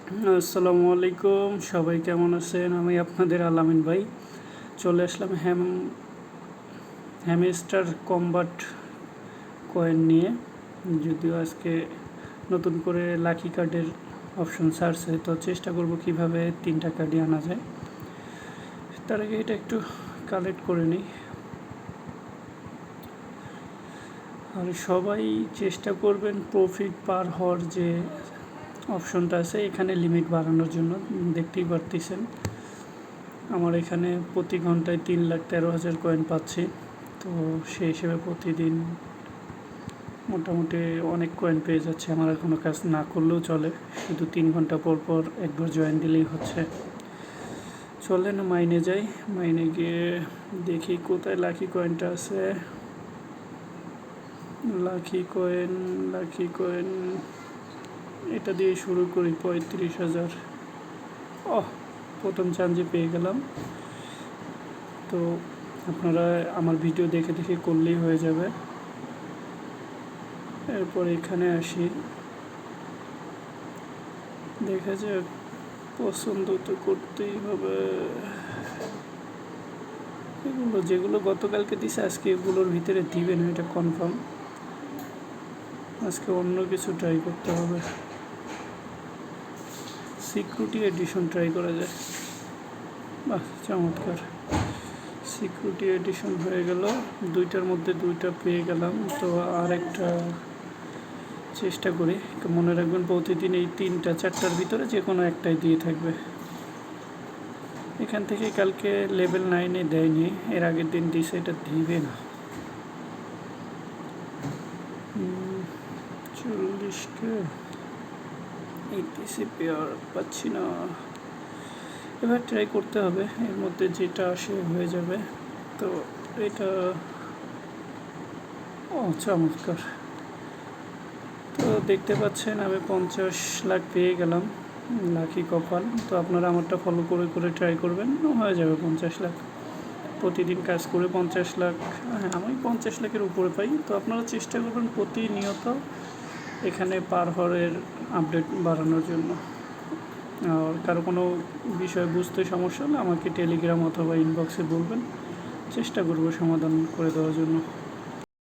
আসসালামু আলাইকুম, সবাই কেমন আছেন? আমি আপনাদের আলামিন ভাই চলে আসলাম হ্যামস্টার কম্বাট কয়েন নিয়ে। যদিও আজকে নতুন করে লাকি কার্ডের অপশন ছাড়ছে, তো চেষ্টা করব কিভাবে 3টা কার্ডই আনা যায়। তার আগে এটা একটু কালেক্ট করে নিই। আর সবাই চেষ্টা করবেন প্রফিট পার হওয়ার যে অপশনটা আছে এখানে লিমিট বাড়ানোর জন্য। দেখতেই পারতেছেন আমার এখানে প্রতি ঘন্টায় 3,13,000 কয়েন পাচ্ছি। তো সেই হিসেবে প্রতিদিন মোটামুটি অনেক কয়েন পেয়ে যাচ্ছে। আমার আর কোনো কাজ না করলেও চলে, শুধু 3 ঘন্টা পর পর একবার জয়েন দিলেই হচ্ছে। চলেন মাইনে যাই, মাইনে গিয়ে দেখি কোথায় লাকি কয়েনটা আছে। লাকি কয়েন এটা দিয়ে শুরু করি। 35,000। প্রথম চান্সে পেয়ে গেলাম। তো আপনারা আমার ভিডিও দেখে দেখে করলেই হয়ে যাবে। এরপর এখানে আসি, দেখা যাক, পছন্দ তো করতেই হবে। এগুলো যেগুলো গতকালকে দিছে আজকে এগুলোর ভিতরে দিবে না, এটা কনফার্ম। আজকে অন্য কিছু ট্রাই করতে হবে। সিকিউরিটি এডিশন ট্রাই করা যায়। বাহ, চমৎকার! সিকিউরিটি এডিশন হয়ে গেল। 2টার মধ্যে 2টা পেয়ে গেলাম। তো আর একটা চেষ্টা করি। মনে রাখবেন প্রতিদিন এই 3টা 4টার ভিতরে যে কোনো একটাই দিয়ে থাকবে। এখান থেকে কালকে লেভেল 9-এ দেয়নি, এর আগের দিন দিছে, এটা দিবে না। 40কে এইটিসি পেয়ার পাচ্ছি না। এবার ট্রাই করতে হবে, এর মধ্যে যেটা আসে হয়ে যাবে। তো এটা চমৎকার! তো দেখতে পাচ্ছেন আমি 50 লাখ পেয়ে গেলাম, লাকি কপাল। তো আপনারা আমারটা ফলো করে করে ট্রাই করবেন, হয়ে যাবে 50 লাখ। প্রতিদিন কাজ করে 50 লাখ, হ্যাঁ আমি 50 লাখের উপরে পাই। তো আপনারা চেষ্টা করবেন প্রতিনিয়ত এখানে পার হওয়ার আপডেট বাড়ানোর জন্য। আর কারো কোনো বিষয় বুঝতে সমস্যা হলে আমাকে টেলিগ্রাম অথবা ইনবক্সে বলবেন, চেষ্টা করব সমাধান করে দেওয়ার জন্য।